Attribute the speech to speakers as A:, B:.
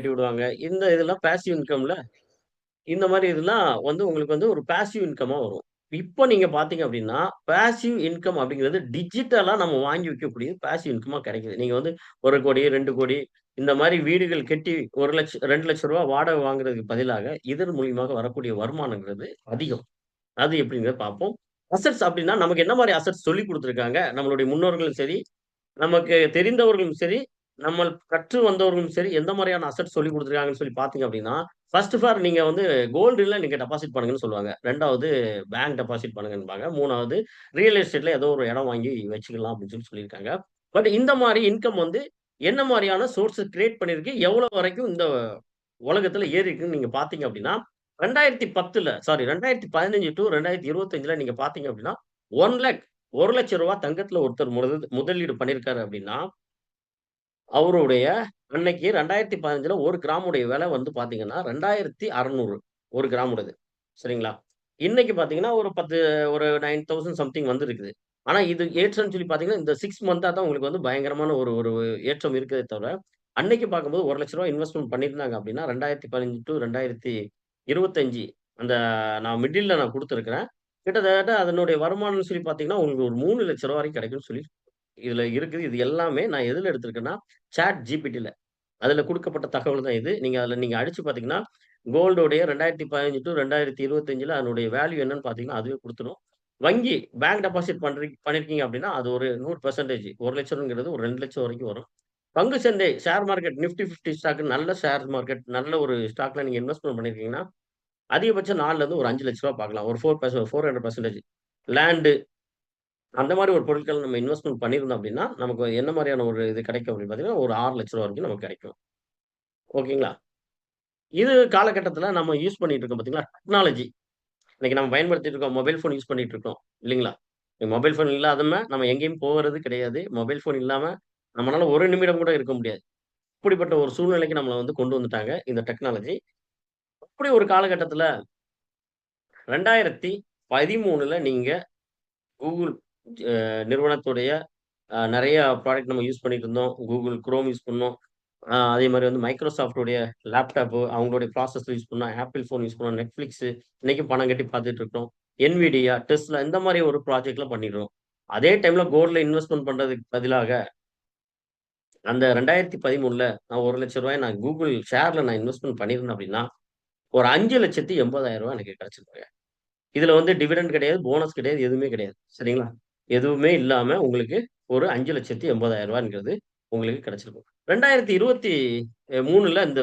A: கட்டி விடுவாங்க. இந்த இதெல்லாம் பாசிவ் இன்கம்ல இந்த மாரி இதெல்லாம் உங்களுக்கு ஒரு பாசிவ் இன்கமா வரும். இப்போ நீங்க பார்த்தீங்க அப்டின்னா, பாசிவ் இன்கம் அப்படிங்கிறது டிஜிட்டலா நம்ம வாங்கி வைக்கக்கூடிய பாசிவ் இன்கமா கிடைக்குது. நீங்க 1,00,00,000 2,00,00,000 இந்த மாரி வீடுகள் கட்டி 1,00,000 ரூ. 2,00,000 வாடகை வாங்குறதுக்கு பதிலாக, இதன் மூலியமாக வரக்கூடிய வருமானங்கிறது அதிகம். அது எப்படிங்கிறத பார்ப்போம். அசெட்ஸ் அப்படின்னா, நமக்கு என்ன மாரி அசெட்ஸ் சொல்லிக் குடுத்துருக்காங்க, நம்மளுடைய முன்னோர்களும் சரி, நமக்கு தெரிந்தவர்களும் சரி, நம்மள் கற்று வந்தவர்களும் சரி, எந்த மாரியான அசெட்ஸ் சொல்லிக் குடுத்துருக்காங்கன்னு சொல்லி பார்த்தீங்க அப்படின்னா, ஃபர்ஸ்ட் நீங்க கோல்டுல நீங்க டெபாசிட் பண்ணுங்கன்னு சொல்லுவாங்க. 2வது பேங்க் டெபாசிட் பண்ணுங்கன்பாங்க. 3வது ரியல் எஸ்டேட்ல ஏதோ ஒரு இடம் வாங்கி வச்சுக்கலாம் அப்படின்னு சொல்லியிருக்காங்க. பட் இந்த மாரி இன்கம் என்ன மாரியான சோர்ஸ் கிரியேட் பண்ணியிருக்கு? எவ்வளோ வரைக்கும் இந்த உலகத்துல ஏறியிருக்குன்னு நீங்க பார்த்தீங்க அப்படின்னா, 2010ல சாரி 2015 டூ 2025ல நீங்க பார்த்தீங்க அப்படின்னா, 1,00,000 ரூ. 1,00,000 தங்கத்துல ஒருத்தர் முதலீடு பண்ணியிருக்காரு அப்படின்னா, அவருடைய அன்னைக்கு 2015ல 1 கிராமுடைய விலை பார்த்தீங்கன்னா, 2,600 1 கிராமுடையது. சரிங்களா? இன்னைக்கு பார்த்தீங்கன்னா, ஒரு 9,000 சம்திங் வந்திருக்குது. ஆனா இது ஏற்றம்ன்னு சொல்லி பார்த்தீங்கன்னா, இந்த 6 மந்த்தா தான் உங்களுக்கு பயங்கரமான ஒரு ஒரு ஏற்றம் இருக்குதே தவிர, அன்னைக்கு பார்க்கும்போது ரூ. 1,00,000 இன்வெஸ்ட்மென்ட் பண்ணியிருந்தாங்க அப்படின்னா, 2015 டூ 2025 அந்த நான் மிடில்ல நான் குடுத்திருக்கிறேன். கிட்டத்தட்ட அதனுடைய வருமானம்னு சொல்லி பார்த்தீங்கன்னா, உங்களுக்கு ஒரு ரூ. 3,00,000 வரைக்கும் கிடைக்கும்னு சொல்லி இதுல இருக்குது. இது எல்லாமே நான் எதுல எடுத்திருக்கேன்னா, ChatGPTல. அதுல குடுக்கப்பட்ட தகவல் தான் இது. நீங்க அடிச்சு பார்த்தீங்கன்னா, கோல்டோடைய 2015 டூ 2025ல அதனுடைய வேல்யூ என்னன்னு பார்த்தீங்கன்னா, அதுவே குடுத்துரும். வங்கி பேங்க் டெபாசிட் பண்ணியிருக்கீங்க அப்படின்னா, அது ஒரு 100% 1,00,000ங்கிறது ஒரு 2,00,000 வரைக்கும் வரும். பங்கு சந்தை, ஷேர் மார்க்கெட் நிஃப்டி 50 ஸ்டாக் நல்ல ஷேர் மார்க்கெட் நல்ல ஒரு ஸ்டாக்ல நீங்க இன்வெஸ்ட்மென்ட் பண்ணியிருக்கீங்கன்னா, அதிகபட்சம் 4லருந்து ஒரு ரூ. 5,00,000 பார்க்கலாம். ஒரு 400% லேண்ட் அந்த மாரி ஒரு பொருட்கள் நம்ம இன்வெஸ்ட்மென்ட் பண்ணியிருந்தோம் அப்டின்னா, நமக்கு என்ன மாரியான ஒரு இது கிடைக்கும் அப்டின்னு பார்த்தீங்கன்னா, ஒரு ரூ. 6,00,000 வரைக்கும் நமக்கு கிடைக்கும். ஓகேங்களா? இது காலகட்டத்தில நம்ம யூஸ் பண்ணிட்டு இருக்கோம் பார்த்தீங்களா? டெக்னாலஜி. இன்னைக்கு நம்ம பயன்படுத்திட்டு இருக்கோம். மொபைல் ஃபோன் யூஸ் பண்ணிட்டு இருக்கோம். இல்லைங்களா? மொபைல் ஃபோன் இல்லாதம நம்ம எங்கேயும் போறது கிடையாது. மொபைல் ஃபோன் இல்லாம நம்மனால ஒரு நிமிடம் கூட இருக்க முடியாது. அப்படிப்பட்ட ஒரு சூழ்நிலைக்கு நம்மள கொண்டு வந்துட்டாங்க இந்த டெக்னாலஜி. அப்படி ஒரு காலகட்டத்தில 2013ல நீங்க Google நிறுவனத்துடைய நெறைய ப்ராடக்ட் நம்ம யூஸ் பண்ணிட்டு இருந்தோம். Google Chrome யூஸ் பண்ணோம். அதே மாரி Microsoft உடைய லேப்டாப் அவங்களுடைய ப்ராசஸர் யூஸ் பண்ணோம். Apple ஃபோன் யூஸ் பண்ணோம். Netflix இன்னைக்கும் பணம் கட்டி பார்த்துட்டு இருக்கிறோம். Nvidia, Tesla இந்த மாரி ஒரு ப்ராஜெக்ட்லாம் பண்ணிடுறோம். அதே டைம்ல கோல்ட்ல இன்வெஸ்ட்மென்ட் பண்றதுக்கு பதிலாக, அந்த 2013ல நான் ரூ. 1,00,000 நான் Google ஷேர்ல நான் இன்வெஸ்ட்மென்ட் பண்ணியிருந்தேன் அப்படின்னா, ஒரு ரூ. 5,80,000 எனக்கு கிடைச்சிருக்குங்க. இதுல டிவிடெண்ட் கிடையாது, போனஸ் கிடையாது, எதுவுமே கிடையாது. சரிங்களா? எதுவுமே இல்லாம உங்களுக்கு ஒரு ரூ. 5,80,000ங்கிறது உங்களுக்கு கிடைச்சிருக்கும். 2023ல இந்த